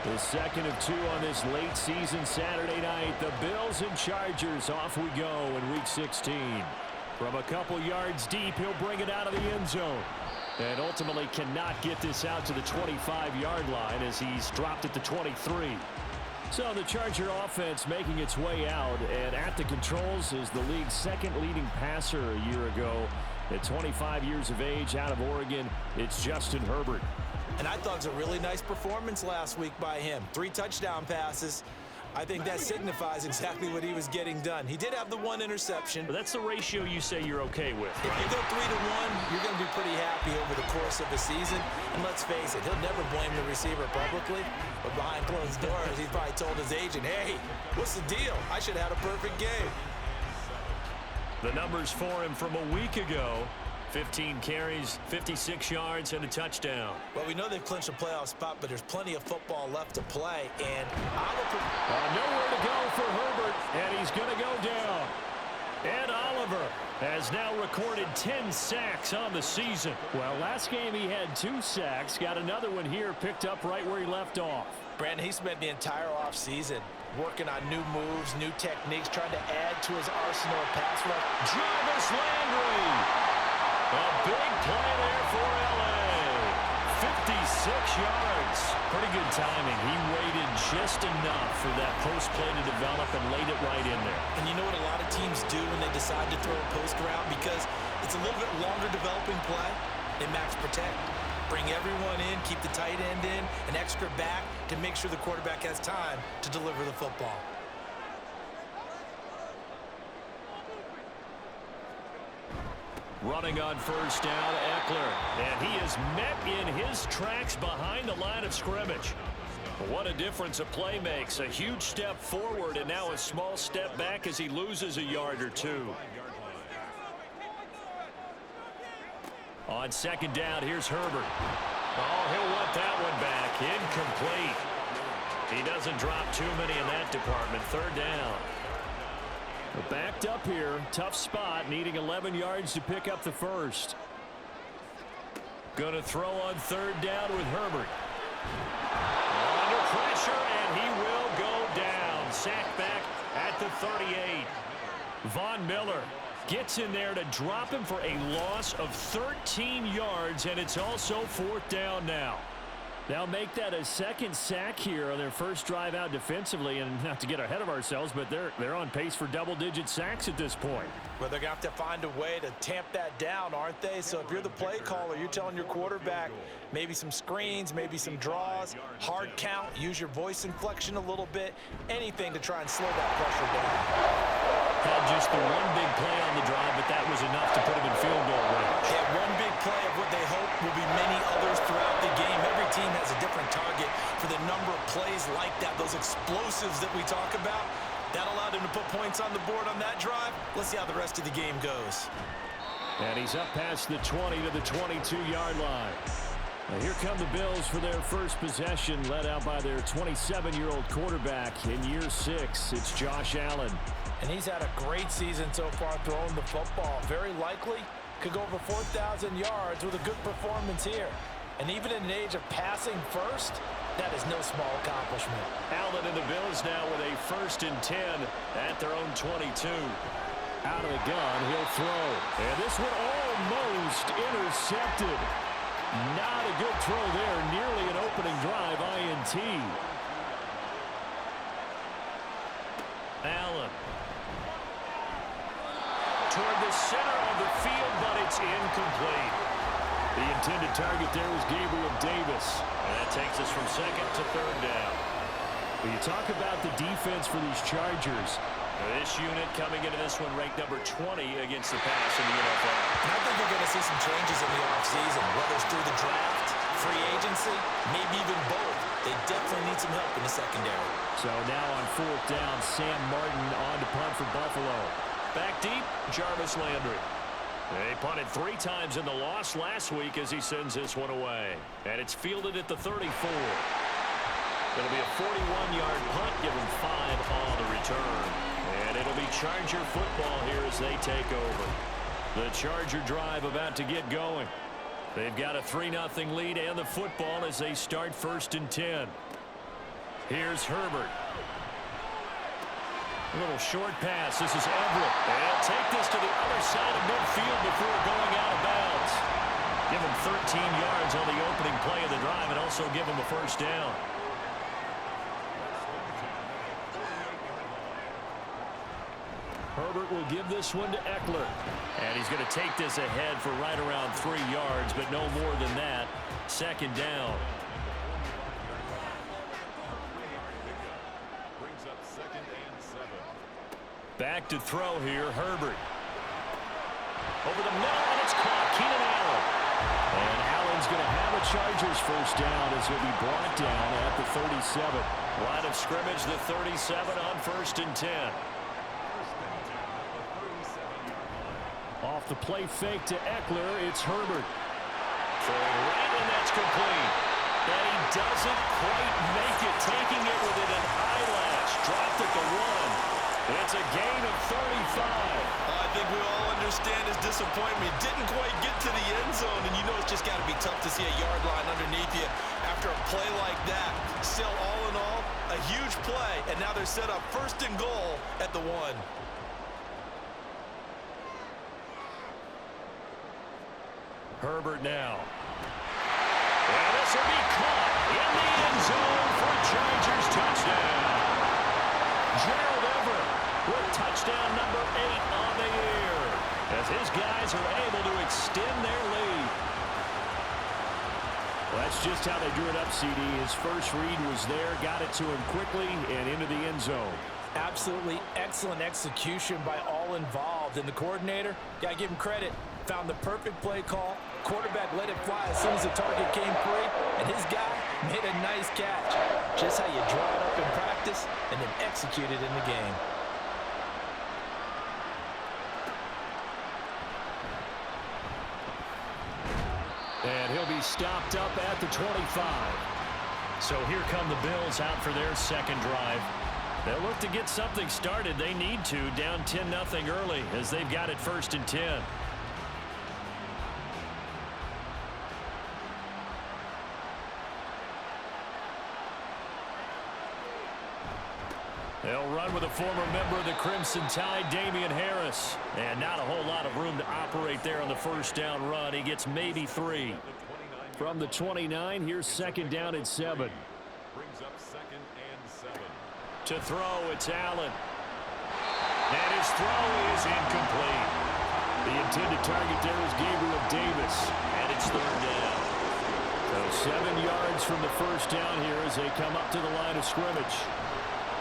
The second of two on this late season Saturday night. The Bills and Chargers, off we go in Week 16. From a couple yards deep, he'll bring it out of the end zone. And ultimately cannot get this out to the 25-yard line as he's dropped at the 23. So the Charger offense making its way out, and at the controls is the league's second leading passer a year ago. At 25 years of age, out of Oregon, it's Justin Herbert. And I thought it was a really nice performance last week by him. 3 touchdown passes. I think that signifies exactly what he was getting done. He did have the 1 interception. But that's the ratio you say you're okay with, If right? you go 3-to-1, you're going to be pretty happy over the course of the season. And let's face it, he'll never blame the receiver publicly. But behind closed doors, he's probably told his agent, hey, what's the deal? I should have had a perfect game. The numbers for him from a week ago: 15 carries, 56 yards, and a touchdown. Well, we know they've clinched a playoff spot, but there's plenty of football left to play. And nowhere to go for Herbert, and he's going to go down. Ed Oliver has now recorded 10 sacks on the season. Well, last game he had 2 sacks. Got another one here, picked up right where he left off. Brandon, he spent the entire offseason working on new moves, new techniques, trying to add to his arsenal of pass rush. Jarvis Landry. A big play there for L.A. 56 yards. Pretty good timing. He waited just enough for that post play to develop and laid it right in there. And you know what a lot of teams do when they decide to throw a post route? Because it's a little bit longer developing play. They max protect. Bring everyone in, keep the tight end in, an extra back to make sure the quarterback has time to deliver the football. Running on first down, Eckler. And he is met in his tracks behind the line of scrimmage. What a difference a play makes. A huge step forward and now a small step back as he loses a yard or 2. On second down, here's Herbert. Oh, he'll want that one back. Incomplete. He doesn't drop too many in that department. Third down. We're backed up here. Tough spot, needing 11 yards to pick up the first. Going to throw on third down with Herbert. Under pressure, and he will go down. Sacked back at the 38. Von Miller gets in there to drop him for a loss of 13 yards, and it's also 4th down now. They'll make that a second sack here on their first drive out defensively, and not to get ahead of ourselves, but they're on pace for double-digit sacks at this point. Well, they're going to have to find a way to tamp that down, aren't they? So if you're the play caller, you're telling your quarterback maybe some screens, maybe some draws, hard count, use your voice inflection a little bit, anything to try and slow that pressure down. Had just the one big play on the drive, but that was enough to put him in field goal range. Yeah, one big play of what they hope will be many others throughout the game. Every team has a different target for the number of plays like that, those explosives that we talk about. That allowed him to put points on the board on that drive. Let's see how the rest of the game goes. And he's up past the 20 to the 22-yard line. Now here come the Bills for their first possession, led out by their 27-year-old quarterback in year 6. It's Josh Allen. And he's had a great season so far throwing the football. Very likely could go over 4,000 yards with a good performance here. And even in an age of passing first, that is no small accomplishment. Allen and the Bills now with a 1st and 10 at their own 22. Out of the gun, he'll throw. And this one almost intercepted. Not a good throw there. Nearly an opening drive, INT. Allen. Toward the center of the field, but it's incomplete. The intended target there was Gabriel Davis. And that takes us from 2nd to 3rd down. When you talk about the defense for these Chargers, this unit coming into this one ranked number 20 against the pass in the NFL. And I think we're going to see some changes in the offseason, whether it's through the draft, free agency, maybe even both. They definitely need some help in the secondary. So now on 4th down, Sam Martin on to punt for Buffalo. Back deep, Jarvis Landry. They punted 3 times in the loss last week as he sends this one away. And it's fielded at the 34. It'll be a 41-yard punt, give him 5 on the return. And it'll be Charger football here as they take over. The Charger drive about to get going. They've got a 3-0 lead and the football as they start 1st and 10. Here's Herbert. A little short pass. This is Everett. They'll take this to the other side of midfield before going out of bounds. Give him 13 yards on the opening play of the drive and also give him a first down. Herbert will give this one to Eckler. And he's going to take this ahead for right around 3 yards, but no more than that. Second down. Brings up 2nd and 7. Back to throw here, Herbert. Over the middle, and it's caught. Keenan Allen. And Allen's going to have a Chargers first down as he'll be brought down at the 37. Line of scrimmage, the 37 on 1st and 10. Off the play fake to Eckler, it's Herbert. Throwing right, and that's complete. And he doesn't quite make it, taking it within an eyelash. Dropped at the 1. It's a gain of 35. I think we all understand his disappointment. Didn't quite get to the end zone, and you know it's just got to be tough to see a yard line underneath you after a play like that. Still, all in all, a huge play, and now they're set up 1st and goal at the 1. Herbert now. And this will be caught in the end zone for Chargers touchdown. Gerald Everett with touchdown number 8 on the year as his guys are able to extend their lead. Well, that's just how they drew it up, CD. His first read was there, got it to him quickly and into the end zone. Absolutely excellent execution by all involved. And the coordinator, got to give him credit, found the perfect play call. Quarterback let it fly as soon as the target came free, and his guy made a nice catch. Just how you draw it up in practice and then execute it in the game. And he'll be stopped up at the 25. So here come the Bills out for their second drive. They'll look to get something started. They need to, down 10-0 early as they've got it 1st and 10. They'll run with a former member of the Crimson Tide, Damian Harris. And not a whole lot of room to operate there on the first down run. He gets maybe 3. From the 29, here's 2nd down and 7. Brings up 2nd and 7. To throw, it's Allen. And his throw is incomplete. The intended target there is Gabriel Davis. And it's 3rd down. So 7 yards from the first down here as they come up to the line of scrimmage.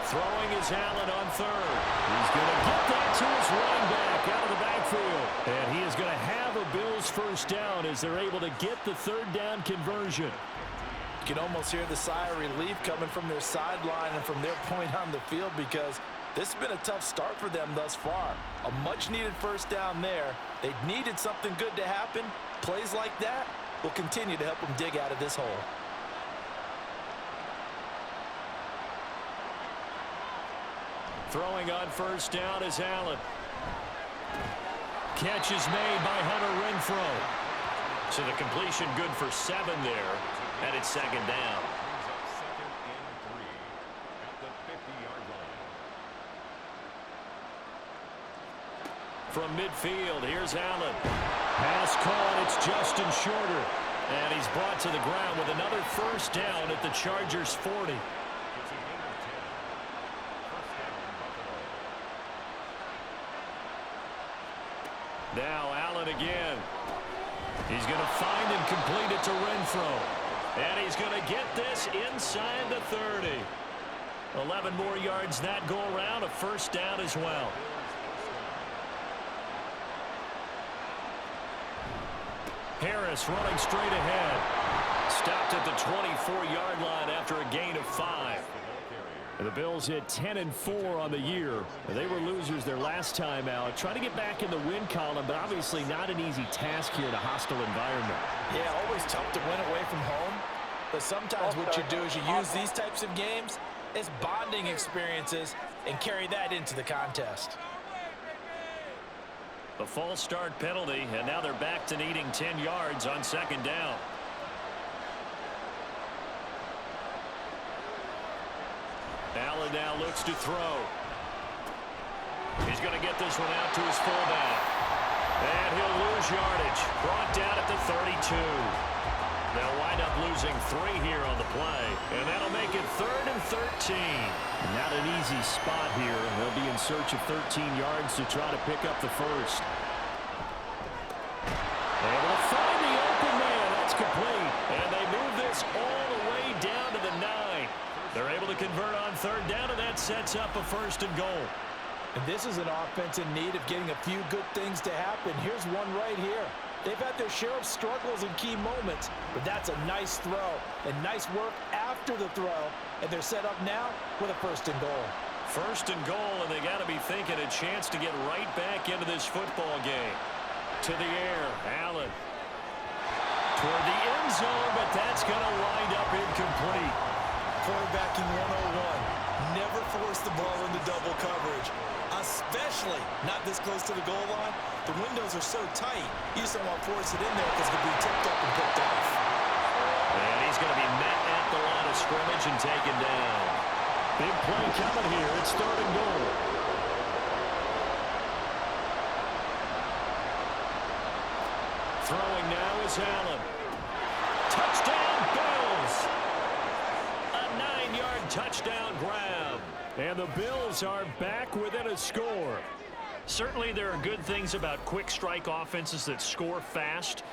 Throwing is Allen on 3rd. He's going to get that to his running back out of the backfield. And he is going to have a Bills first down as they're able to get the 3rd down conversion. You can almost hear the sigh of relief coming from their sideline and from their point on the field because this has been a tough start for them thus far. A much-needed first down there. They needed something good to happen. Plays like that will continue to help them dig out of this hole. Throwing on first down is Allen. Catch is made by Hunter Renfrow. So the completion good for 7 there, and it's 2nd down. From midfield, here's Allen. Pass caught, it's Justin Shorter. And he's brought to the ground with another first down at the Chargers' 40. Now Allen again. He's going to find and complete it to Renfrow. And he's going to get this inside the 30. 11 more yards that go around, a first down as well. Harris running straight ahead. Stopped at the 24-yard line after a gain of 5. And the Bills hit 10-4 on the year. They were losers their last time out. Trying to get back in the win column, but obviously not an easy task here in a hostile environment. Yeah, always tough to win away from home. But sometimes what you do is you use these types of games as bonding experiences and carry that into the contest. A false start penalty, and now they're back to needing 10 yards on 2nd down. Allen now looks to throw. He's going to get this one out to his fullback. And he'll lose yardage. Brought down at the 32. They'll wind up losing 3 here on the play. And that'll make it 3rd and 13. Not an easy spot here. They'll be in search of 13 yards to try to pick up the first. Able to find the open man. That's complete. And they move this all the way down to the 9. They're able to convert on 3rd down, and that sets up a 1st and goal. And this is an offense in need of getting a few good things to happen. Here's one right here. They've had their share of struggles in key moments, but that's a nice throw and nice work after the throw. And they're set up now with a 1st and goal. 1st and goal, and they got to be thinking a chance to get right back into this football game. To the air, Allen. Toward the end zone, but that's going to wind up incomplete. Quarterbacking 101. Never force the ball into double coverage, especially not this close to the goal line. The windows are so tight, you just don't want to force it in there because it could be tipped up and picked off. And he's going to be met at the line of scrimmage and taken down. Big play coming here. It's 3rd and goal. Throwing now is Allen. Touchdown, Bills! A 9-yard touchdown grab. And the Bills are back within a score. Certainly there are good things about quick strike offenses that score fast,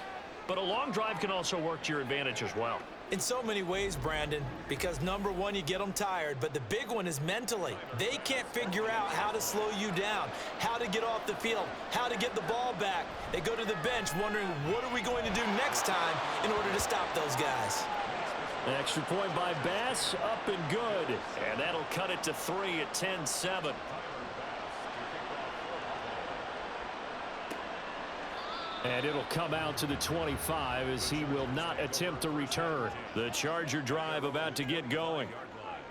but a long drive can also work to your advantage as well. In so many ways, Brandon, because number one, you get them tired, but the big one is mentally. They can't figure out how to slow you down, how to get off the field, how to get the ball back. They go to the bench wondering, what are we going to do next time in order to stop those guys? An extra point by Bass, up and good. And that'll cut it to 3 at 10-7. And it'll come out to the 25 as he will not attempt to return. The Charger drive about to get going.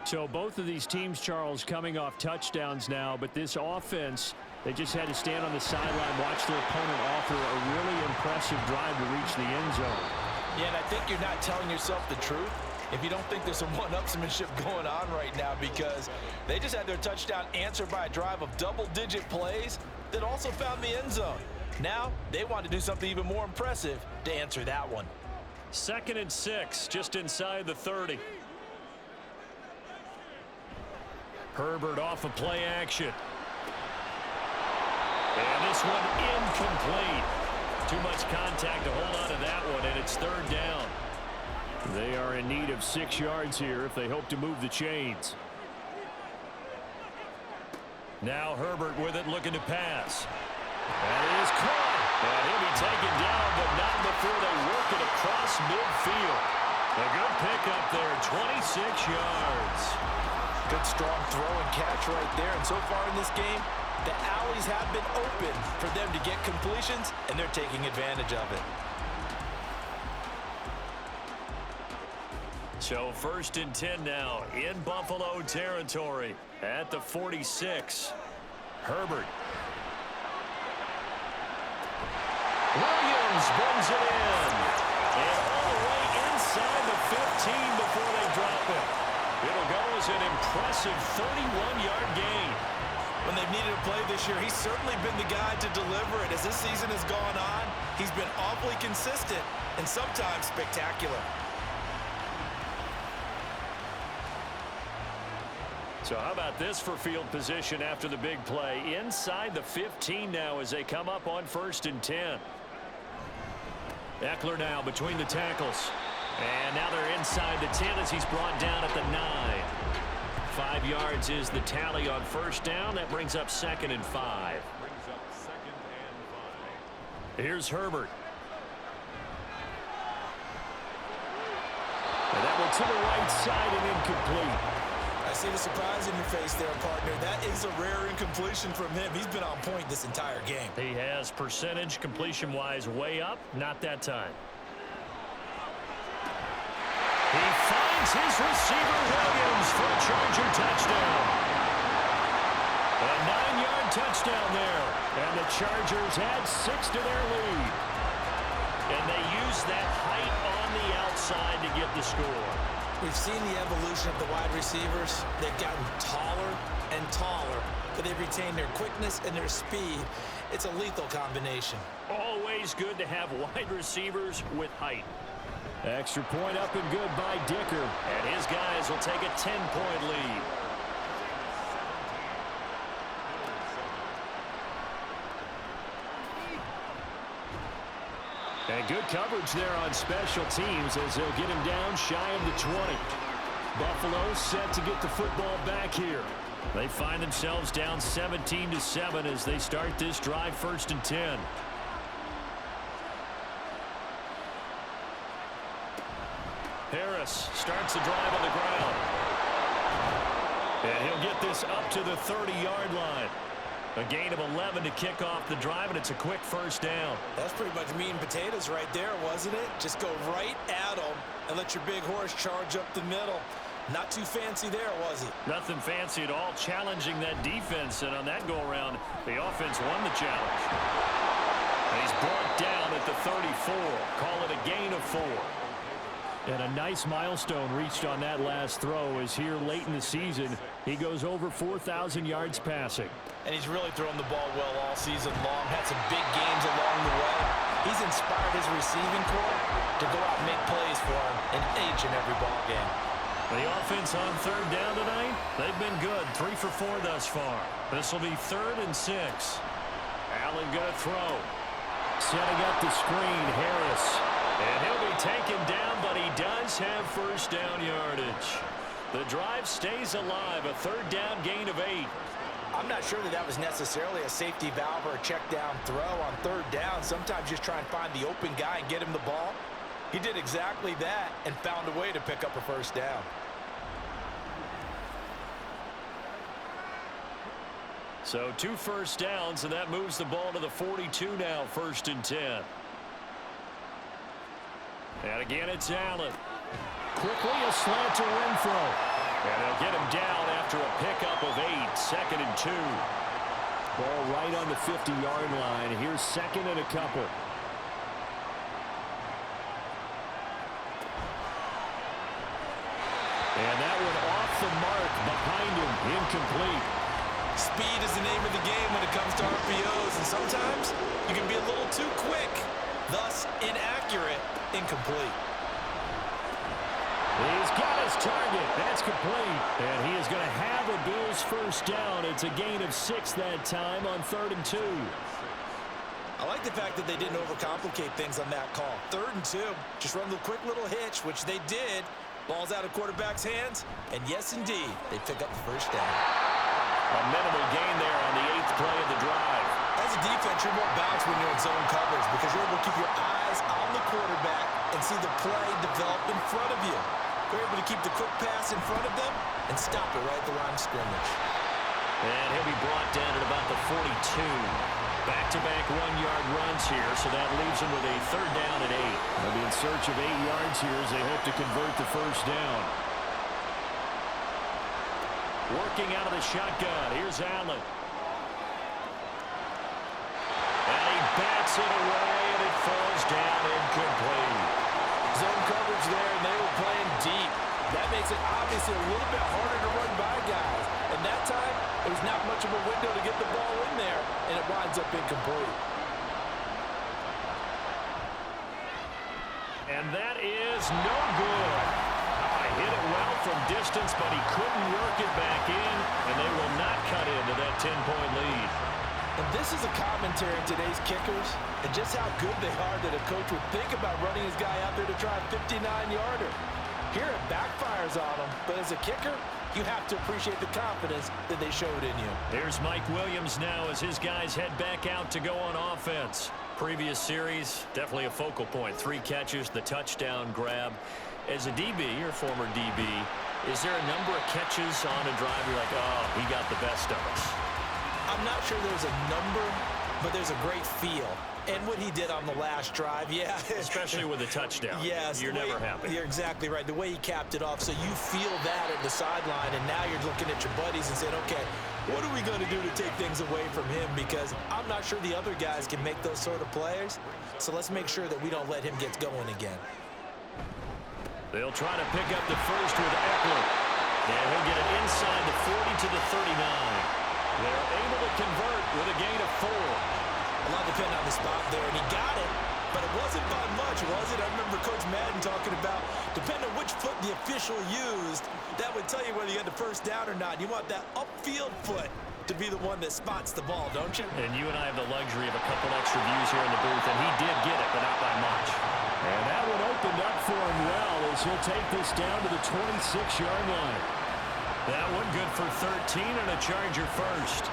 So both of these teams, Charles, coming off touchdowns now, but this offense, they just had to stand on the sideline, watch their opponent offer a really impressive drive to reach the end zone. Yeah, and I think you're not telling yourself the truth if you don't think there's some one-upsmanship going on right now, because they just had their touchdown answered by a drive of double-digit plays that also found the end zone. Now they want to do something even more impressive to answer that one. 2nd and 6, just inside the 30. Herbert off of play action. And this one incomplete. Too much contact to hold on to that one, and it's 3rd down. They are in need of 6 yards here if they hope to move the chains. Now Herbert with it, looking to pass. And it is caught. And he'll be taken down, but not before they work it across midfield. A good pickup there, 26 yards. Good strong throw and catch right there. And so far in this game, the alleys have been open for them to get completions, and they're taking advantage of it. So 1st and 10 now in Buffalo territory at the 46. Herbert. Williams brings it in. And all the way inside the 15 before they drop it. It'll go as an impressive 31-yard gain. When they've needed a play this year, he's certainly been the guy to deliver it. As this season has gone on, he's been awfully consistent and sometimes spectacular. So how about this for field position after the big play? Inside the 15 now as they come up on 1st and 10. Eckler now between the tackles. And now they're inside the 10 as he's brought down at the 9. 5 yards is the tally on 1st down. That brings up 2nd and 5. Here's Herbert. And that one to the right side and incomplete. I see the surprise in your face there, partner. That is a rare incompletion from him. He's been on point this entire game. He has percentage completion-wise way up. Not that time. He finds his receiver, Williams, for a Charger touchdown. A 9-yard touchdown there. And the Chargers add 6 to their lead. And they use that height on the outside to get the score. We've seen the evolution of the wide receivers. They've gotten taller and taller, but they've retained their quickness and their speed. It's a lethal combination. Always good to have wide receivers with height. Extra point up and good by Dicker. And his guys will take a 10-point lead. And good coverage there on special teams as they'll get him down shy of the 20. Buffalo set to get the football back here. They find themselves down 17-7 as they start this drive, 1st and 10. Harris starts the drive on the ground. And he'll get this up to the 30-yard line. A gain of 11 to kick off the drive, and it's a quick 1st down. That's pretty much meat and potatoes right there, wasn't it? Just go right at them and let your big horse charge up the middle. Not too fancy there, was it? Nothing fancy at all, challenging that defense, and on that go-around, the offense won the challenge. And he's brought down at the 34. Call it a gain of 4. And a nice milestone reached on that last throw as here late in the season, he goes over 4,000 yards passing. And he's really thrown the ball well all season long. Had some big games along the way. He's inspired his receiving corps to go out and make plays for him in each and every ball game. The offense on 3rd down tonight, they've been good. 3 for 4 thus far. This will be 3rd and 6. Allen going to throw. Setting up the screen, Harris. And he'll be taken down, but he does have 1st down yardage. The drive stays alive, a 3rd down gain of 8. I'm not sure that was necessarily a safety valve or a check down throw on 3rd down. Sometimes just try and find the open guy and get him the ball. He did exactly that and found a way to pick up a 1st down. So 2 1st downs, and that moves the ball to the 42 now, 1st and 10. And again, it's Allen. Quickly a slant to Renfro. And they'll get him down after a pickup of 8, 2nd and 2. Ball right on the 50-yard line. Here's 2nd and a couple. And that one off the mark behind him, incomplete. Speed is the name of the game when it comes to RPOs, and sometimes you can be a little too quick, thus inaccurate, incomplete. He's got his target. That's complete. And he is going to have a Bills 1st down. It's a gain of 6 that time on 3rd and 2. I like the fact that they didn't overcomplicate things on that call. 3rd and 2, just run the quick little hitch, which they did. Ball's out of quarterback's hands, and yes, indeed, they pick up the 1st down. A minimal gain there on the 8th play of the drive. As a defense, you're more balanced when you're in zone coverage because you're able to keep your eyes on the quarterback and see the play develop in front of you. You're able to keep the quick pass in front of them and stop it right at the line of scrimmage. And he'll be brought down at about the 42. Back-to-back 1-yard runs here, so that leaves him with a 3rd down at 8. They'll be in search of 8 yards here as they hope to convert the 1st down. Working out of the shotgun. Here's Allen. And he bats it away, and it falls down incomplete. Zone coverage there, and they were playing deep. That makes it obviously a little bit harder to run by guys. And that time, there was not much of a window to get the ball in there, and it winds up incomplete. And that is no good. Hit it well from distance, but he couldn't work it back in, and they will not cut into that 10-point lead. And this is a commentary on today's kickers and just how good they are that a coach would think about running his guy out there to try a 59-yarder. Here it backfires on him, but as a kicker, you have to appreciate the confidence that they showed in you. Here's Mike Williams now as his guys head back out to go on offense. Previous series, definitely a focal point. 3 catches, the touchdown grab. As a DB, or former DB, is there a number of catches on a drive you're like, oh, he got the best of us? I'm not sure there's a number, but there's a great feel. And what he did on the last drive, yeah. Especially with a touchdown. Yes. You're never happy. You're exactly right. The way he capped it off, so you feel that at the sideline, and now you're looking at your buddies and saying, okay, what are we going to do to take things away from him? Because I'm not sure the other guys can make those sort of plays, so let's make sure that we don't let him get going again. They'll try to pick up the first with Eckler. And he'll get it inside the 40 to the 39. They're able to convert with a gain of 4. A lot depending on the spot there, and he got it, but it wasn't by much, was it? I remember Coach Madden talking about, depending on which foot the official used, that would tell you whether you had the first down or not. You want that upfield foot to be the one that spots the ball, don't you? And you and I have the luxury of a couple extra views here in the booth, and he did get it, but not by much. And that one opened up for him well as he'll take this down to the 26-yard line. That one good for 13 and a Charger first.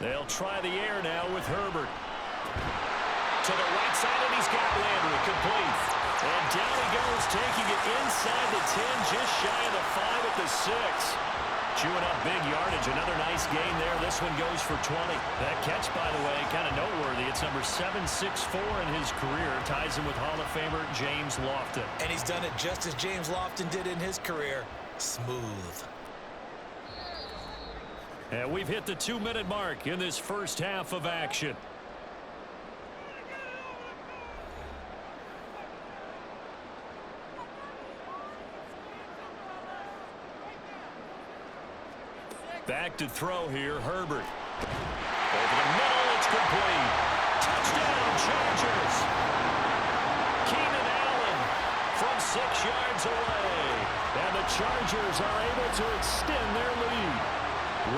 They'll try the air now with Herbert. To the right side, and he's got Landry complete. And down he goes, taking it inside the 10, just shy of the 5 at the 6. Chewing up big yardage. Another nice gain there. This one goes for 20. That catch, by the way, kind of noteworthy. It's number 764 in his career. Ties him with Hall of Famer James Lofton. And he's done it just as James Lofton did in his career. Smooth. And we've hit the 2-minute mark in this first half of action. Back to throw here, Herbert. Over the middle, it's complete. Touchdown, Chargers. Keenan Allen from 6 yards away. And the Chargers are able to extend their lead.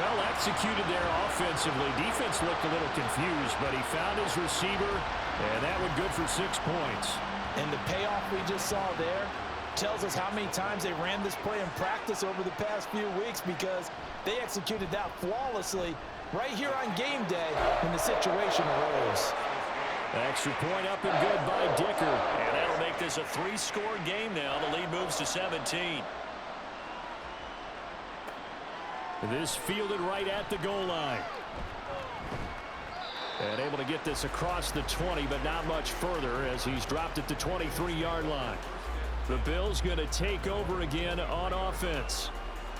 Well executed there offensively. Defense looked a little confused, but he found his receiver, and that one good for 6 points. And the payoff we just saw there tells us how many times they ran this play in practice over the past few weeks, because they executed that flawlessly right here on game day when the situation arose. Extra point up and good by Dicker. And that'll make this a 3-score game now. The lead moves to 17. This fielded right at the goal line. And able to get this across the 20, but not much further as he's dropped at the 23-yard line. The Bills going to take over again on offense.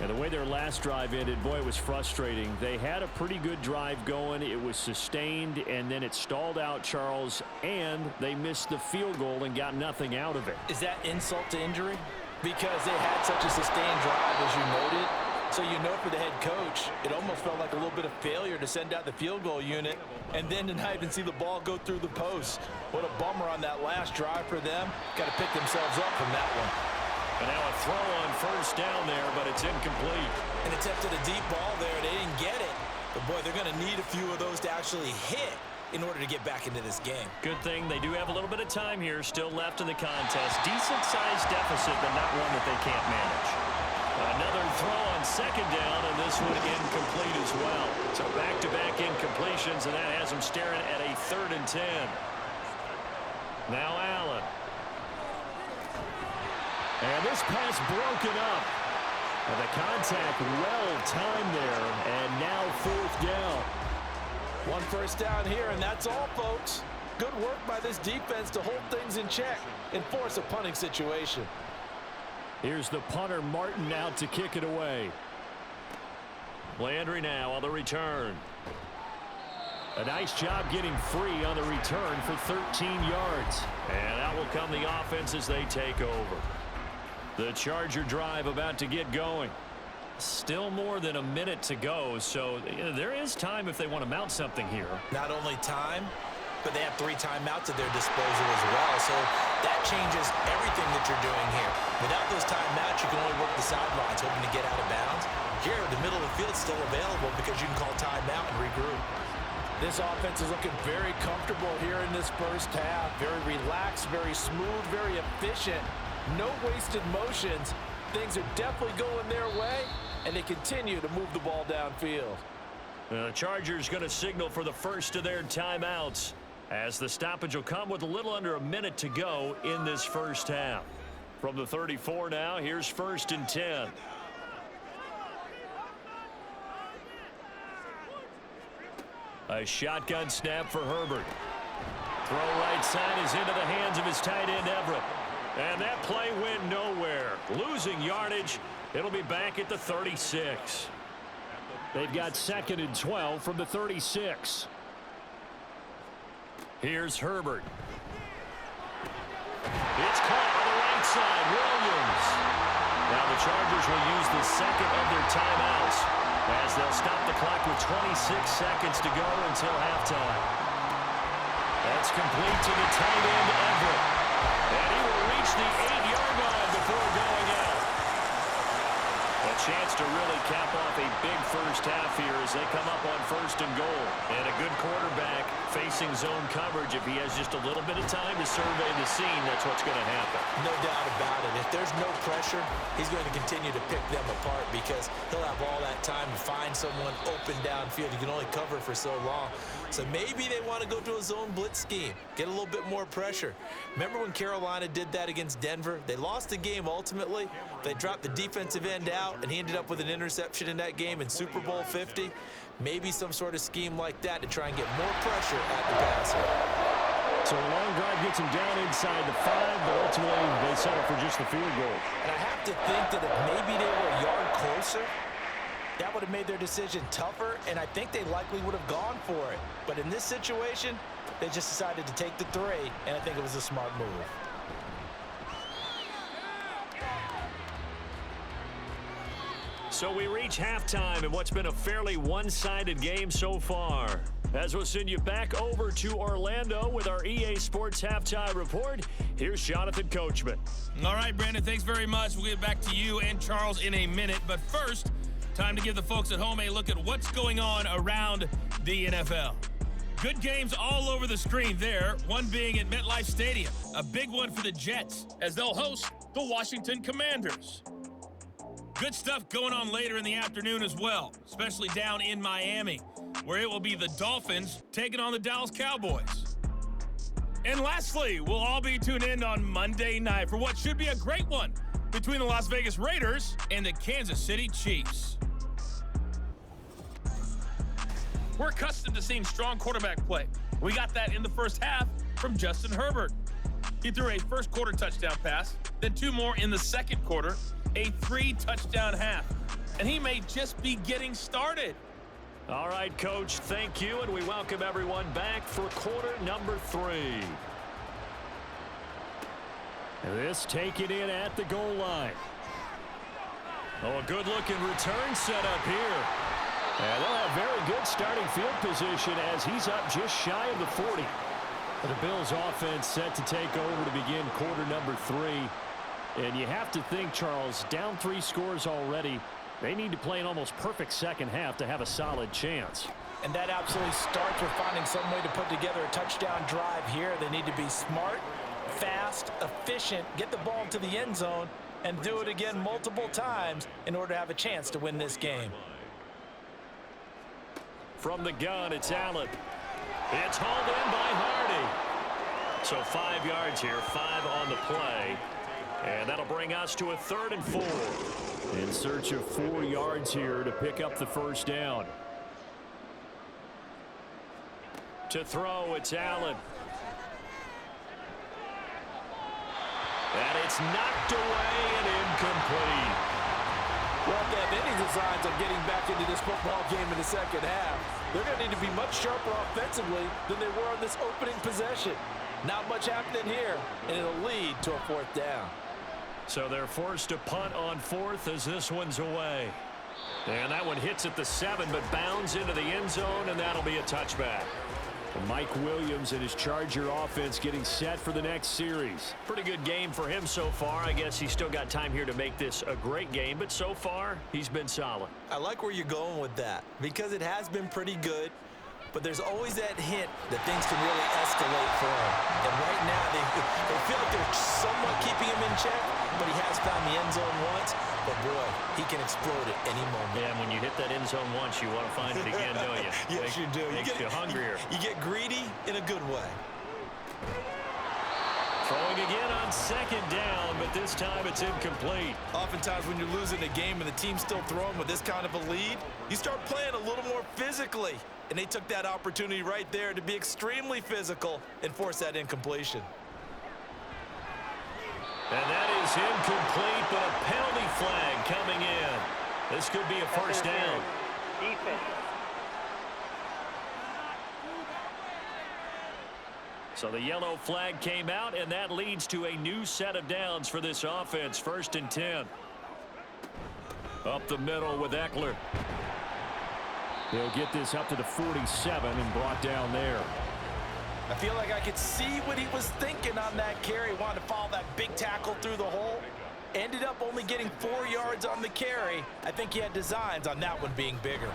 And the way their last drive ended, boy, it was frustrating. They had a pretty good drive going. It was sustained, and then it stalled out, Charles, and they missed the field goal and got nothing out of it. Is that insult to injury? Because they had such a sustained drive, as you noted. So you know, for the head coach, it almost felt like a little bit of failure to send out the field goal unit and then to not even see the ball go through the post. What a bummer on that last drive for them. Got to pick themselves up from that one. And now a throw on first down there, but it's incomplete. An attempt at a deep ball there. They didn't get it. But, boy, they're going to need a few of those to actually hit in order to get back into this game. Good thing they do have a little bit of time here still left in the contest. Decent-sized deficit, but not one that they can't manage. Another throw on second down, and this one incomplete as well. So back-to-back incompletions, and that has them staring at a 3rd and 10. Now Allen. And this pass broken up. And the contact well timed there, and now 4th down. One first down here, and that's all, folks. Good work by this defense to hold things in check and force a punting situation. Here's the punter, Martin, out to kick it away. Landry now on the return. A nice job getting free on the return for 13 yards. And out will come the offense as they take over. The Charger drive about to get going. Still more than a minute to go, so there is time if they want to mount something here. Not only time, but they have 3 timeouts at their disposal as well, so that changes everything that you're doing here. Without those timeouts, you can only work the sidelines, hoping to get out of bounds. Here, the middle of the field is still available because you can call timeout and regroup. This offense is looking very comfortable here in this first half. Very relaxed, very smooth, very efficient. No wasted motions. Things are definitely going their way, and they continue to move the ball downfield. The Chargers going to signal for the first of their timeouts, as the stoppage will come with a little under a minute to go in this first half. From the 34 now, here's 1st and 10. A shotgun snap for Herbert. Throw right side is into the hands of his tight end, Everett. And that play went nowhere. Losing yardage. It'll be back at the 36. They've got 2nd and 12 from the 36. Here's Herbert. It's caught on the right side. Williams. Now the Chargers will use the second of their timeouts as they'll stop the clock with 26 seconds to go until halftime. That's complete to the tight end, Everett. And he will reach the 8-yard line before going out. A chance to really cap off a big first half here as they come up on 1st and goal. And a good quarterback facing zone coverage. If he has just a little bit of time to survey the scene, that's what's going to happen. No doubt about it. If there's no pressure, he's going to continue to pick them apart because he'll have all that time to find someone open downfield. You can only cover for so long. So maybe they want to go to a zone blitz scheme, get a little bit more pressure. Remember when Carolina did that against Denver? They lost the game ultimately. They dropped the defensive end out, and he ended up with an interception in that game in Super Bowl 50. Maybe some sort of scheme like that to try and get more pressure at the passer. So a long drive gets him down inside the 5, but ultimately they settle for just the field goal. And I have to think that if maybe they were a yard closer, that would have made their decision tougher, and I think they likely would have gone for it. But in this situation, they just decided to take the 3, and I think it was a smart move. So we reach halftime in what's been a fairly one-sided game so far. As we'll send you back over to Orlando with our EA Sports Halftime Report, here's Jonathan Coachman. All right, Brandon, thanks very much. We'll get back to you and Charles in a minute. But first, time to give the folks at home a look at what's going on around the NFL. Good games all over the screen there, one being at MetLife Stadium. A big one for the Jets as they'll host the Washington Commanders. Good stuff going on later in the afternoon as well, especially down in Miami, where it will be the Dolphins taking on the Dallas Cowboys. And lastly, we'll all be tuned in on Monday night for what should be a great one between the Las Vegas Raiders and the Kansas City Chiefs. We're accustomed to seeing strong quarterback play. We got that in the first half from Justin Herbert. He threw a first-quarter touchdown pass, then 2 more in the second quarter, a 3-touchdown half. And he may just be getting started. All right, Coach, thank you, and we welcome everyone back for quarter number 3. This taken in at the goal line. Oh, a good-looking return set up here. And they'll have very good starting field position as he's up just shy of the 40. The Bills offense set to take over to begin quarter number 3. And you have to think, Charles, down 3 scores already. They need to play an almost perfect second half to have a solid chance. And that absolutely starts with finding some way to put together a touchdown drive here. They need to be smart, fast, efficient, get the ball to the end zone, and do it again multiple times in order to have a chance to win this game. From the gun, it's Allen. It's hauled in by Hardy. So 5 yards here, 5 on the play. And that'll bring us to a 3rd and 4. In search of 4 yards here to pick up the first down. To throw, it's Allen. And it's knocked away and incomplete. Well, if they have any designs on getting back into this football game in the second half, they're going to need to be much sharper offensively than they were on this opening possession. Not much happening here, and it'll lead to a 4th down. So they're forced to punt on 4th as this one's away. And that one hits at the 7, but bounds into the end zone, and that'll be a touchback. Mike Williams and his Charger offense getting set for the next series. Pretty good game for him so far. I guess he's still got time here to make this a great game, but so far, he's been solid. I like where you're going with that because it has been pretty good, but there's always that hint that things can really escalate for him. And right now, they feel like they're somewhat keeping him in check, but he has found the end zone once. But, boy, he can explode at any moment. Yeah, and when you hit that end zone once, you want to find it again, don't you? Yes, you do. Makes you hungrier. You get greedy in a good way. Throwing again on 2nd down, but this time it's incomplete. Oftentimes when you're losing a game and the team's still throwing with this kind of a lead, you start playing a little more physically. And they took that opportunity right there to be extremely physical and force that incompletion. And that is incomplete, but a penalty flag coming in. This could be a first down. Defense. So the yellow flag came out, and that leads to a new set of downs for this offense. 1st and 10. Up the middle with Eckler. He'll get this up to the 47 and brought down there. I feel like I could see what he was thinking on that carry. Wanted to follow that big tackle through the hole. Ended up only getting 4 yards on the carry. I think he had designs on that one being bigger.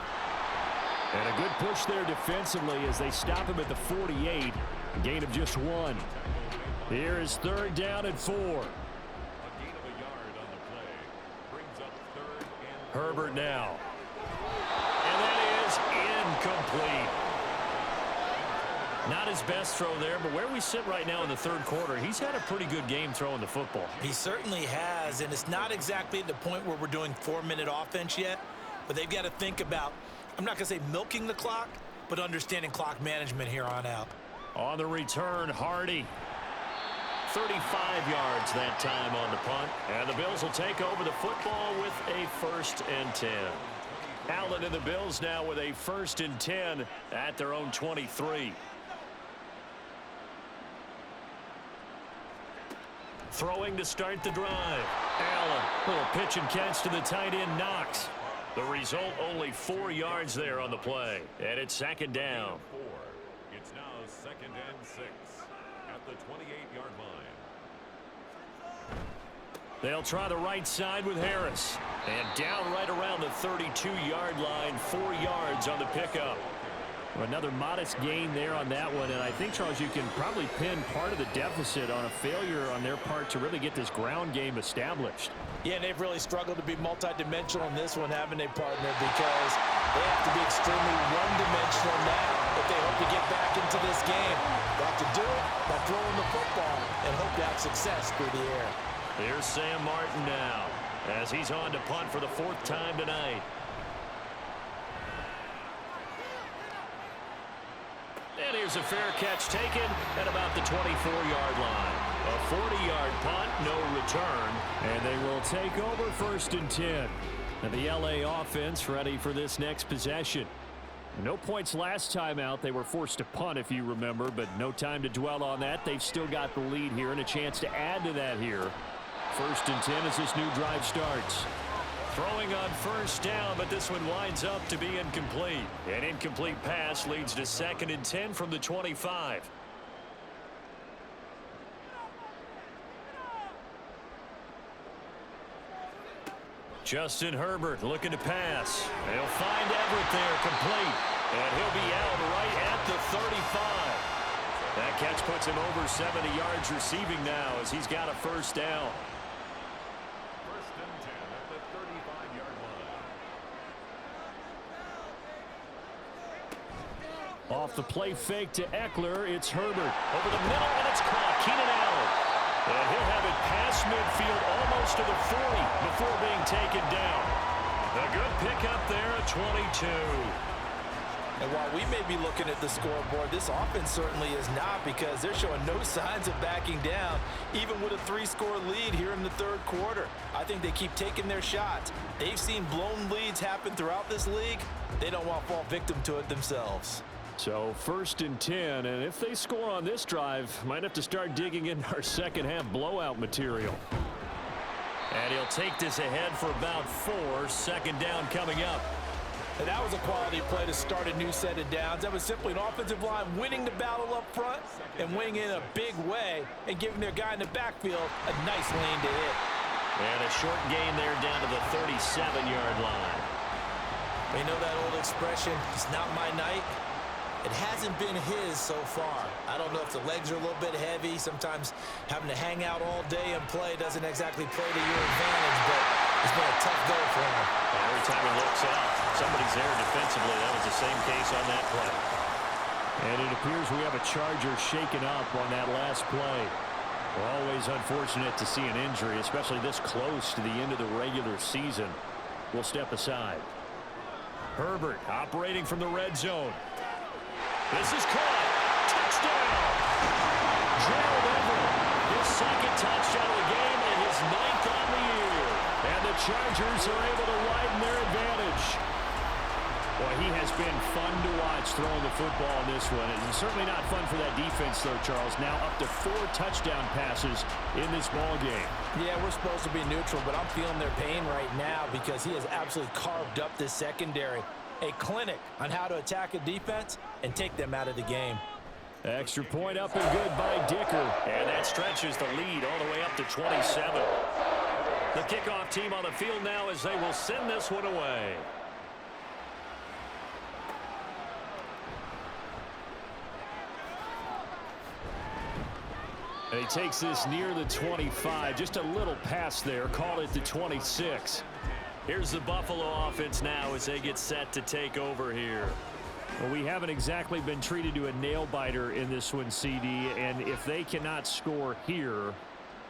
And a good push there defensively as they stop him at the 48. A gain of just 1. Here is 3rd down and 4. A gain of a yard on the play. Brings up 3rd and Herbert now. And that is incomplete. Not his best throw there, but where we sit right now in the 3rd quarter, he's had a pretty good game throwing the football. He certainly has, and it's not exactly at the point where we're doing 4-minute offense yet, but they've got to think about, I'm not going to say milking the clock, but understanding clock management here on out. On the return, Hardy. 35 yards that time on the punt. And the Bills will take over the football with a 1st and 10. Allen and the Bills now with a 1st and 10 at their own 23. Throwing to start the drive. Allen, little pitch and catch to the tight end, Knox. The result, only 4 yards there on the play. And it's 2nd down. 4. It's now 2nd and 6 at the 28-yard line. They'll try the right side with Harris. And down right around the 32-yard line, 4 yards on the pickup. Another modest gain there on that one, and I think, Charles, you can probably pin part of the deficit on a failure on their part to really get this ground game established. Yeah, and they've really struggled to be multidimensional in this one, haven't they, partner? Because they have to be extremely one-dimensional now if they hope to get back into this game. They have to do it by throwing the football and hope to have success through the air. Here's Sam Martin now as he's on to punt for the 4th time tonight. And here's a fair catch taken at about the 24-yard line. A 40-yard punt, no return. And they will take over 1st and 10. And the LA offense ready for this next possession. No points last time out. They were forced to punt, if you remember, but no time to dwell on that. They've still got the lead here and a chance to add to that here. 1st and 10 as this new drive starts. Throwing on 1st down, but this one winds up to be incomplete. An incomplete pass leads to 2nd and 10 from the 25. Justin Herbert looking to pass. They'll find Everett there, complete. And he'll be out right at the 35. That catch puts him over 70 yards receiving now as he's got a 1st down. Off the play fake to Eckler, it's Herbert. Over the middle, and it's caught. Keenan Allen. And he'll have it past midfield almost to the 40 before being taken down. A good pickup there at 22. And while we may be looking at the scoreboard, this offense certainly is not, because they're showing no signs of backing down, even with a 3-score lead here in the 3rd quarter. I think they keep taking their shots. They've seen blown leads happen throughout this league. They don't want to fall victim to it themselves. So 1st and 10, and if they score on this drive, might have to start digging into our second half blowout material. And he'll take this ahead for about 4. 2nd down coming up. And that was a quality play to start a new set of downs. That was simply an offensive line winning the battle up front and winning in a big way and giving their guy in the backfield a nice lane to hit. And a short gain there down to the 37-yard line. You know that old expression, it's not my night? It hasn't been his so far. I don't know if the legs are a little bit heavy. Sometimes having to hang out all day and play doesn't exactly play to your advantage, but it's been a tough go for him. Every time he looks out, somebody's there defensively. That was the same case on that play. And it appears we have a Charger shaken up on that last play. Always unfortunate to see an injury, especially this close to the end of the regular season. We'll step aside. Herbert operating from the red zone. This is caught. Touchdown. Gerald Everett, his 2nd touchdown of the game and his 9th on the year. And the Chargers are able to widen their advantage. Well, he has been fun to watch throwing the football in this one. It's certainly not fun for that defense, though, Charles. Now up to 4 touchdown passes in this ball game. Yeah, we're supposed to be neutral, but I'm feeling their pain right now because he has absolutely carved up this secondary. A clinic on how to attack a defense and take them out of the game. Extra point up and good by Dicker. And that stretches the lead all the way up to 27. The kickoff team on the field now as they will send this one away. And he takes this near the 25. Just a little pass there. Call it the 26. Here's the Buffalo offense now as they get set to take over here. Well, we haven't exactly been treated to a nail-biter in this one, CD. And if they cannot score here,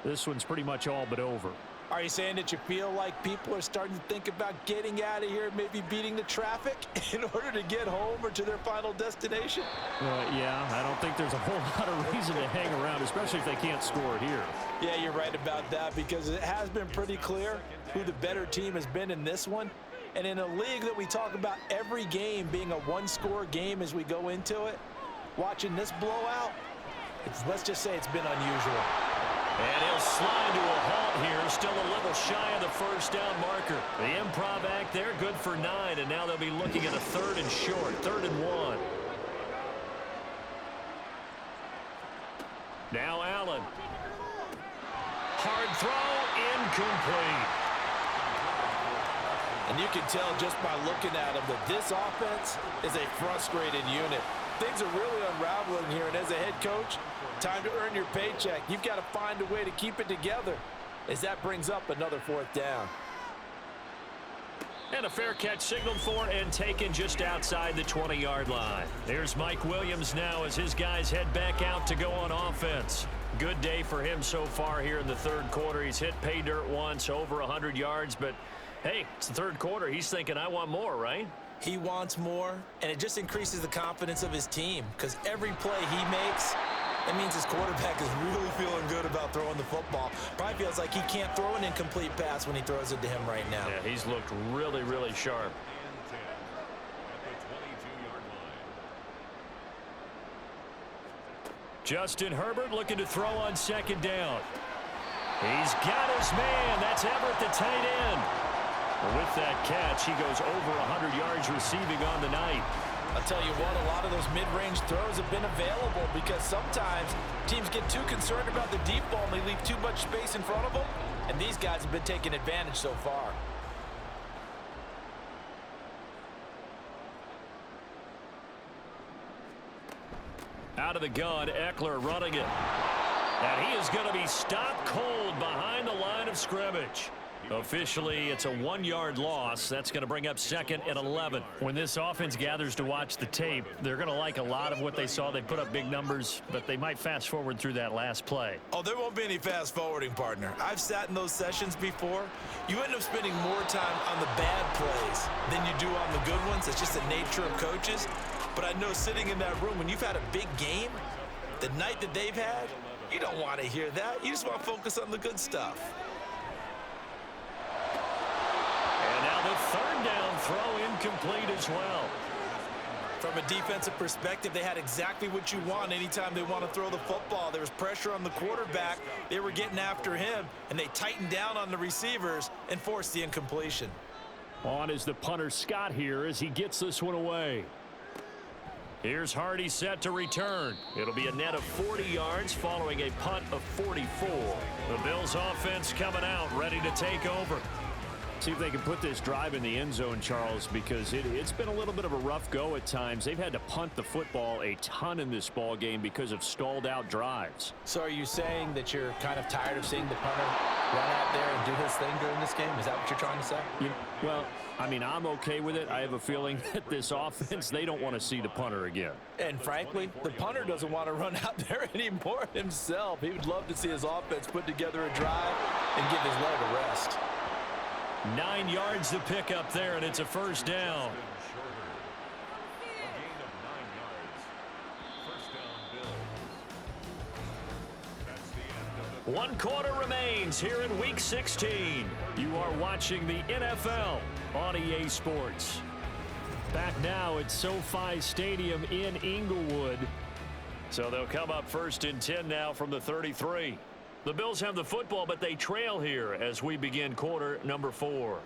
this one's pretty much all but over. Are you saying that you feel like people are starting to think about getting out of here, maybe beating the traffic in order to get home or to their final destination? Yeah, I don't think there's a whole lot of reason to hang around, especially if they can't score here. Yeah, you're right about that because it has been pretty clear who the better team has been in this one. And in a league that we talk about every game being a one-score game as we go into it, watching this blowout, let's just say it's been unusual. And he'll slide to a halt here, still a little shy of the first down marker. The improv act there, good for 9, and now they'll be looking at a 3rd and short, 3rd and 1. Now Allen. Hard throw, incomplete. And you can tell just by looking at them that this offense is a frustrated unit. Things are really unraveling here, and as a head coach, time to earn your paycheck. You've got to find a way to keep it together as that brings up another 4th down. And a fair catch signaled for and taken just outside the 20-yard line. There's Mike Williams now as his guys head back out to go on offense. Good day for him so far here in the 3rd quarter. He's hit pay dirt once, over 100 yards, but hey, it's the 3rd quarter. He's thinking, I want more, right? He wants more, and it just increases the confidence of his team because every play he makes, it means his quarterback is really feeling good about throwing the football. Probably feels like he can't throw an incomplete pass when he throws it to him right now. Yeah, he's looked really, really sharp. Justin Herbert looking to throw on 2nd down. He's got his man. That's Everett, the tight end. With that catch, he goes over 100 yards receiving on the night. I'll tell you what, a lot of those mid-range throws have been available because sometimes teams get too concerned about the deep ball and they leave too much space in front of them, and these guys have been taking advantage so far. Out of the gun, Eckler running it. And he is going to be stopped cold behind the line of scrimmage. Officially, it's a 1-yard loss. That's going to bring up 2nd and 11. When this offense gathers to watch the tape, they're going to like a lot of what they saw. They put up big numbers, but they might fast forward through that last play. Oh, there won't be any fast forwarding, partner. I've sat in those sessions before. You end up spending more time on the bad plays than you do on the good ones. It's just the nature of coaches. But I know sitting in that room, when you've had a big game, the night that they've had, you don't want to hear that. You just want to focus on the good stuff. And now the 3rd down throw incomplete as well. From a defensive perspective, they had exactly what you want anytime they want to throw the football. There was pressure on the quarterback. They were getting after him, and they tightened down on the receivers and forced the incompletion. On is the punter Scott here as he gets this one away. Here's Hardy set to return. It'll be a net of 40 yards following a punt of 44. The Bills offense coming out, ready to take over. See if they can put this drive in the end zone, Charles, because it's been a little bit of a rough go at times. They've had to punt the football a ton in this ball game because of stalled out drives. So are you saying that you're kind of tired of seeing the punter run out there and do his thing during this game? Is that what you're trying to say? Well, I mean, I'm okay with it. I have a feeling that this offense, they don't want to see the punter again. And frankly, the punter doesn't want to run out there anymore himself. He would love to see his offense put together a drive and give his leg a rest. 9 yards to pick up there, and it's a 1st down. One quarter remains here in Week 16. You are watching the NFL on EA Sports. Back now at SoFi Stadium in Inglewood. So they'll come up 1st and 10 now from the 33. The Bills have the football, but they trail here as we begin quarter number 4.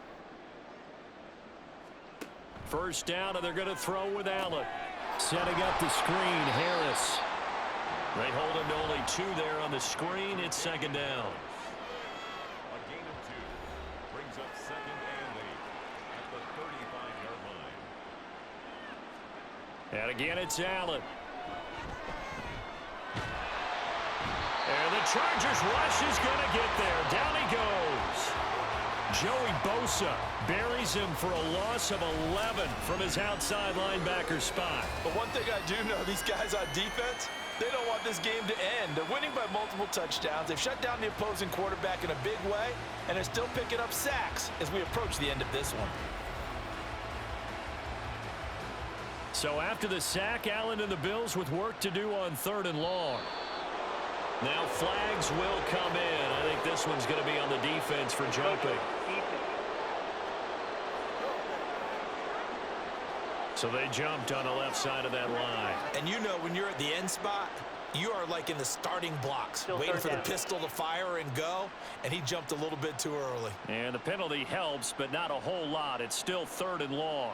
First down, and they're going to throw with Allen. Setting up the screen, Harris. They hold him to only 2 there on the screen. It's 2nd down. A gain of 2 brings up 2nd and 8 at the 35-yard line. And again, it's Allen. And the Chargers rush is going to get there. Down he goes. Joey Bosa buries him for a loss of 11 from his outside linebacker spot. But one thing I do know, these guys on defense, they don't want this game to end. They're winning by multiple touchdowns. They've shut down the opposing quarterback in a big way, and they're still picking up sacks as we approach the end of this one. So after the sack, Allen and the Bills with work to do on 3rd and long. Now flags will come in. I think this one's going to be on the defense for jumping. So they jumped on the left side of that line. And you know when you're at the end spot, you are like in the starting blocks, waiting for the pistol to fire and go, and he jumped a little bit too early. And the penalty helps, but not a whole lot. It's still 3rd and long.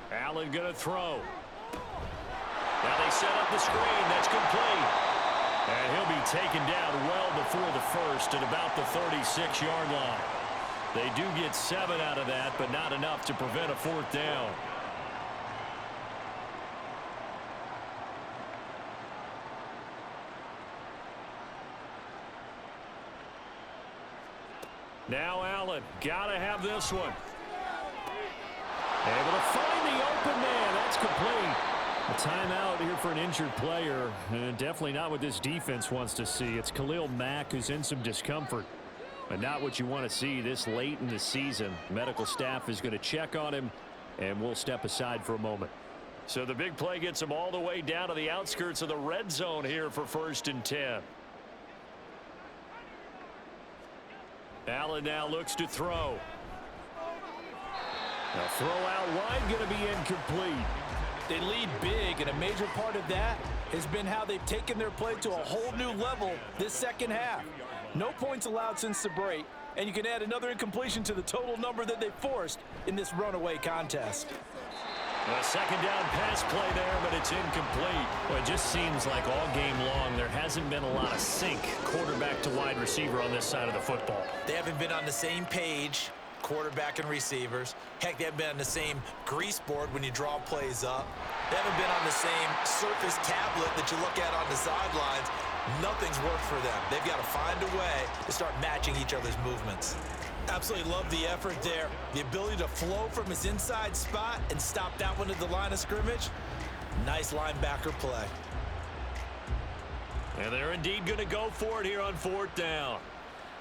Allen going to throw. Now they set up the screen. That's complete. And he'll be taken down well before the first at about the 36-yard line. They do get 7 out of that, but not enough to prevent a 4th down. Now Allen, gotta have this one. Able to find the open man. That's complete. A timeout here for an injured player. And definitely not what this defense wants to see. It's Khalil Mack who's in some discomfort. But not what you want to see this late in the season. Medical staff is going to check on him, and we'll step aside for a moment. So the big play gets him all the way down to the outskirts of the red zone here for 1st and 10. Allen now looks to throw. Now throw out wide, going to be incomplete. They lead big, and a major part of that has been how they've taken their play to a whole new level this second half. No points allowed since the break, and you can add another incompletion to the total number that they forced in this runaway contest. A 2nd down pass play there, but it's incomplete. Well, it just seems like all game long there hasn't been a lot of sync quarterback to wide receiver on this side of the football. They haven't been on the same page, quarterback and receivers. Heck, they haven't been on the same grease board when you draw plays up. They haven't been on the same surface tablet that you look at on the sidelines. Nothing's worked for them. They've got to find a way to start matching each other's movements. Absolutely love the effort there. The ability to flow from his inside spot and stop that one at the line of scrimmage. Nice linebacker play. And they're indeed going to go for it here on 4th down.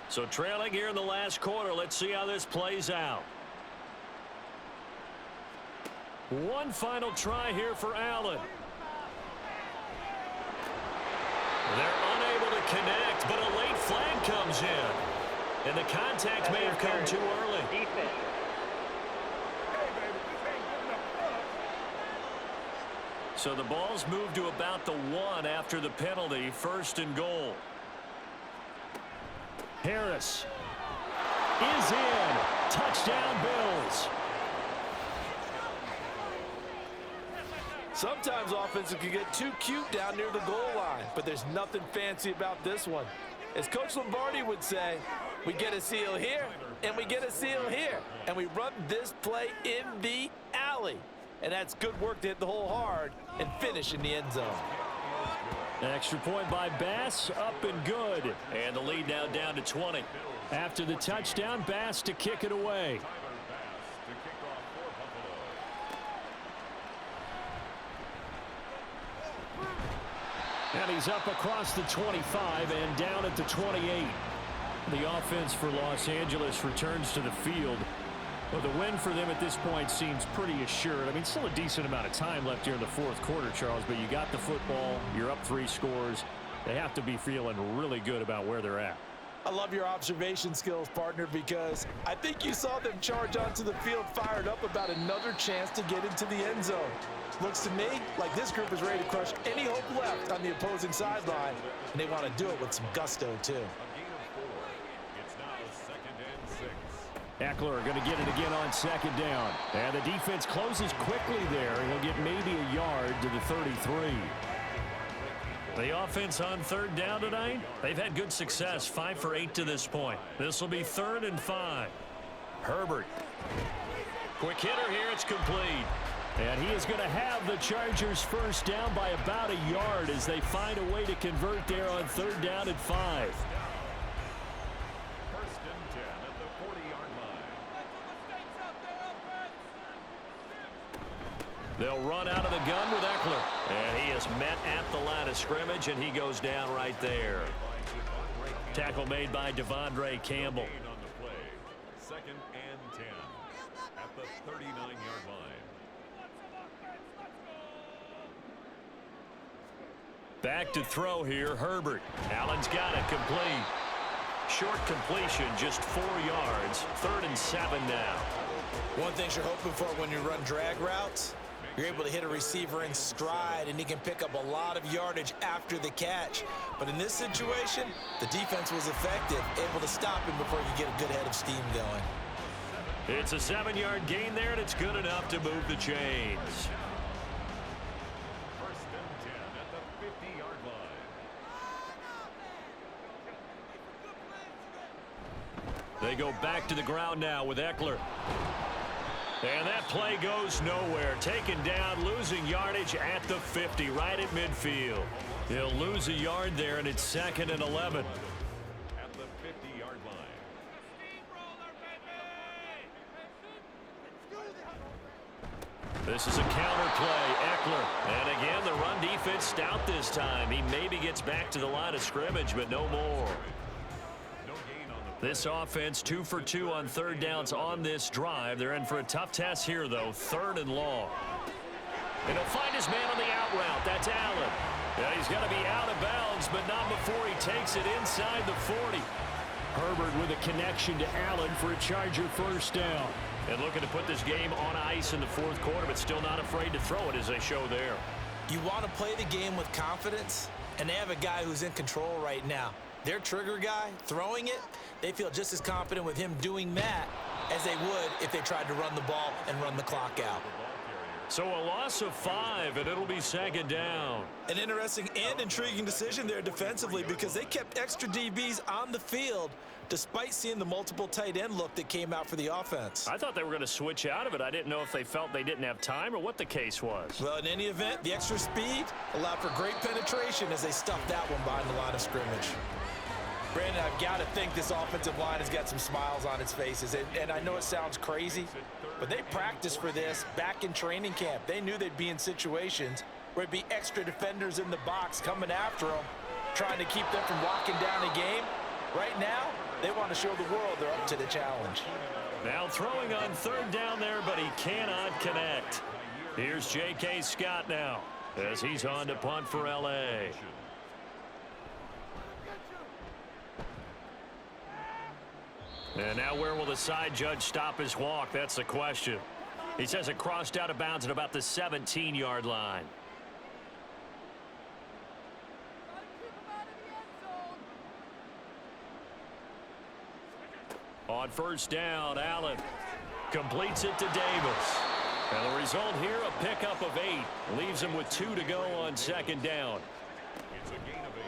So trailing here in the last quarter. Let's see how this plays out. One final try here for Allen. They're unable to connect, but a late flag comes in. And the contact may have come too early. So the ball's moved to about the 1 after the penalty. 1st and goal. Harris is in. Touchdown, Bills. Sometimes offenses can get too cute down near the goal line, but there's nothing fancy about this one. As Coach Lombardi would say, we get a seal here, and we get a seal here, and we run this play in the alley. And that's good work to hit the hole hard and finish in the end zone. An extra point by Bass, up and good. And the lead now down to 20. After the touchdown, Bass to kick it away. And he's up across the 25 and down at the 28. The offense for Los Angeles returns to the field. Well, the win for them at this point seems pretty assured. I mean, still a decent amount of time left here in the 4th quarter, Charles, but you got the football. You're up 3 scores. They have to be feeling really good about where they're at. I love your observation skills, partner, because I think you saw them charge onto the field fired up about another chance to get into the end zone. Looks to me like this group is ready to crush any hope left on the opposing sideline, and they want to do it with some gusto, too. A gain of 4. It's now 2nd and 6. Eckler going to get it again on 2nd down. And the defense closes quickly there. He'll get maybe a yard to the 33. The offense on 3rd down tonight, they've had good success, 5 for 8 to this point. This will be 3rd and 5. Herbert. Quick hitter here, it's complete. And he is going to have the Chargers first down by about a yard as they find a way to convert there on 3rd down and 5. 1st and 10 at the 40-yard line. They'll run out of the gun with Eckler. And he is met at the line of scrimmage, and he goes down right there. Tackle made by Devondre Campbell. Gain on the play. 2nd and 10 at the 39-yard line. Back to throw here, Herbert. Allen's got it, complete. Short completion, just 4 yards. 3rd and 7 now. One thing you're hoping for when you run drag routes, you're able to hit a receiver in stride, and he can pick up a lot of yardage after the catch. But in this situation, the defense was effective, able to stop him before you get a good head of steam going. It's a 7-yard gain there, and it's good enough to move the chains. 1st and 10 at the 50-yard line. They go back to the ground now with Eckler. And that play goes nowhere. Taken down, losing yardage at the 50, right at midfield. He'll lose a yard there, and it's 2nd and 11. At the 50-yard line. This is a counter play, Eckler. And again, the run defense stout this time. He maybe gets back to the line of scrimmage, but no more. This offense 2 for 2 on 3rd downs on this drive. They're in for a tough test here, though. 3rd and long. And he'll find his man on the out route. That's Allen. Yeah, he's going to be out of bounds, but not before he takes it inside the 40. Herbert with a connection to Allen for a Charger first down. And looking to put this game on ice in the 4th quarter, but still not afraid to throw it as they show there. You want to play the game with confidence, and they have a guy who's in control right now. Their trigger guy throwing it, they feel just as confident with him doing that as they would if they tried to run the ball and run the clock out. So a loss of 5, and it'll be 2nd down. An interesting and intriguing decision there defensively because they kept extra DBs on the field despite seeing the multiple tight end look that came out for the offense. I thought they were going to switch out of it. I didn't know if they felt they didn't have time or what the case was. Well, in any event, the extra speed allowed for great penetration as they stuffed that one behind the line of scrimmage. Brandon, I've got to think this offensive line has got some smiles on its faces. And I know it sounds crazy, but they practiced for this back in training camp. They knew they'd be in situations where it'd be extra defenders in the box coming after them, trying to keep them from locking down a game. Right now, they want to show the world they're up to the challenge. Now throwing on 3rd down there, but he cannot connect. Here's J.K. Scott now as he's on to punt for L.A. And now where will the side judge stop his walk? That's the question. He says it crossed out of bounds at about the 17-yard line. On 1st down, Allen completes it to Davis. And the result here, a pickup of 8. Leaves him with 2 to go on 2nd down.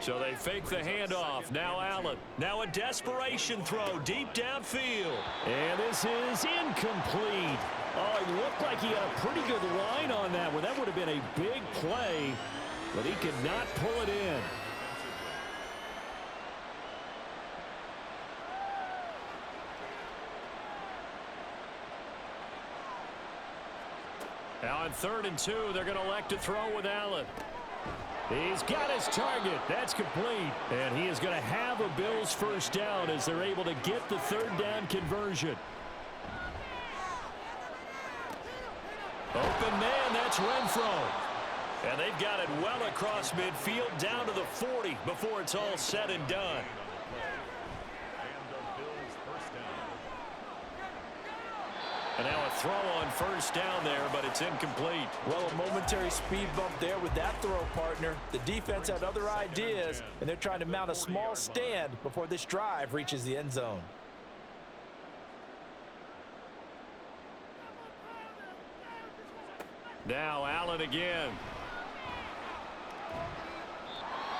So they fake the handoff. Now Allen. Now a desperation throw deep downfield. And this is incomplete. Oh, it looked like he had a pretty good line on that one. That would have been a big play, but he could not pull it in. Now on 3rd and 2, they're going to elect to throw with Allen. He's got his target. That's complete. And he is going to have a Bills first down as they're able to get the 3rd down conversion. Open man, that's Renfro. And they've got it well across midfield down to the 40 before it's all said and done. And now a throw on first down there, but it's incomplete. Well, a momentary speed bump there with that throw, partner. The defense had other ideas, and they're trying to mount a small stand before this drive reaches the end zone. Now Allen again.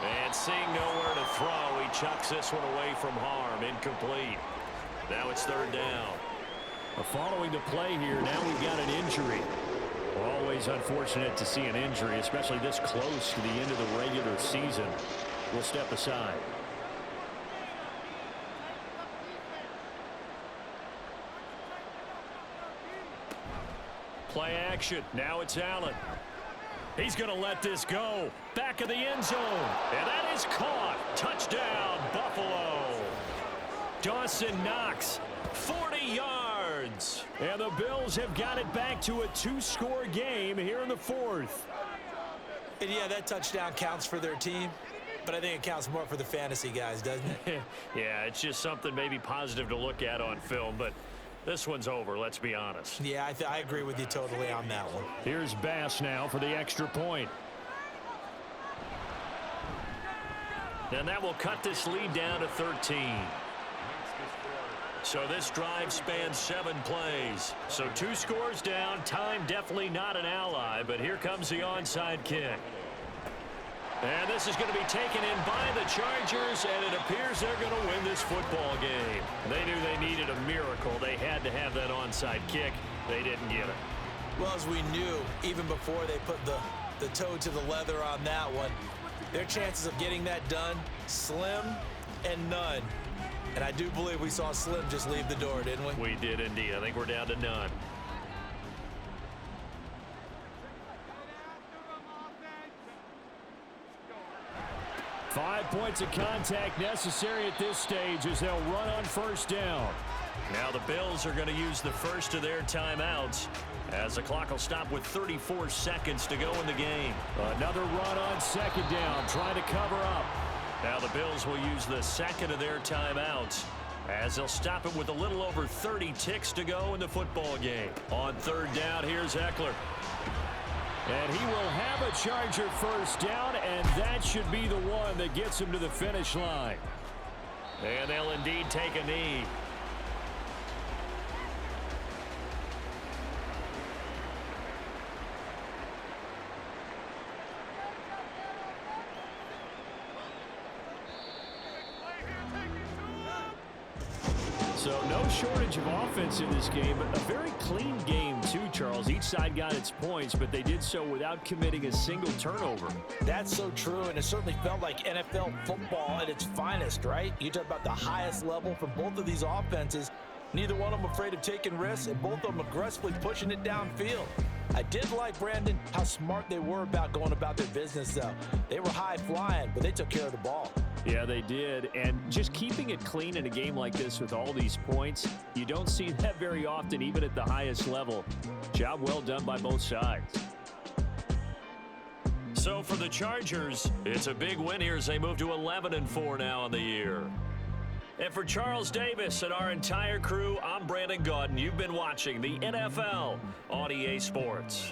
And seeing nowhere to throw, he chucks this one away from harm. Incomplete. Now it's third down. Following the play here, now we've got an injury. Always unfortunate to see an injury, especially this close to the end of the regular season. We'll step aside. Play action. Now it's Allen. He's going to let this go. Back of the end zone. And that is caught. Touchdown, Buffalo. Dawson Knox, 40 yards. And the Bills have got it back to a 2-score game here in the fourth. And yeah, that touchdown counts for their team, but I think it counts more for the fantasy guys, doesn't it? Yeah, it's just something maybe positive to look at on film, but this one's over, let's be honest. Yeah, I agree with you totally on that one. Here's Bass now for the extra point. And that will cut this lead down to 13. So this drive spans 7 plays. So 2 scores down. Time definitely not an ally, but here comes the onside kick. And this is going to be taken in by the Chargers, and it appears they're going to win this football game. They knew they needed a miracle. They had to have that onside kick. They didn't get it. Well, as we knew, even before they put the toe to the leather on that one, their chances of getting that done, slim and none. And I do believe we saw Slim just leave the door, didn't we? We did indeed. I think we're down to none. Five points of contact necessary at this stage as they'll run on first down. Now the Bills are going to use the first of their timeouts as the clock will stop with 34 seconds to go in the game. Another run on second down, trying to cover up. Now the Bills will use the second of their timeouts as they'll stop it with a little over 30 ticks to go in the football game. On third down, here's Eckler. And he will have a Charger first down, and that should be the one that gets him to the finish line. And they'll indeed take a knee. So no shortage of offense in this game, but a very clean game too, Charles. Each side got its points, but they did so without committing a single turnover. That's so true, and it certainly felt like NFL football at its finest, right? You talk about the highest level for both of these offenses. Neither one of them afraid of taking risks, and both of them aggressively pushing it downfield. I did like, Brandon, how smart they were about going about their business, though. They were high-flying, but they took care of the ball. Yeah, they did. And just keeping it clean in a game like this with all these points, you don't see that very often, even at the highest level. Job well done by both sides. So for the Chargers, it's a big win here as they move to 11-4 now in the year. And for Charles Davis and our entire crew, I'm Brandon Gaudin. You've been watching the NFL on EA Sports.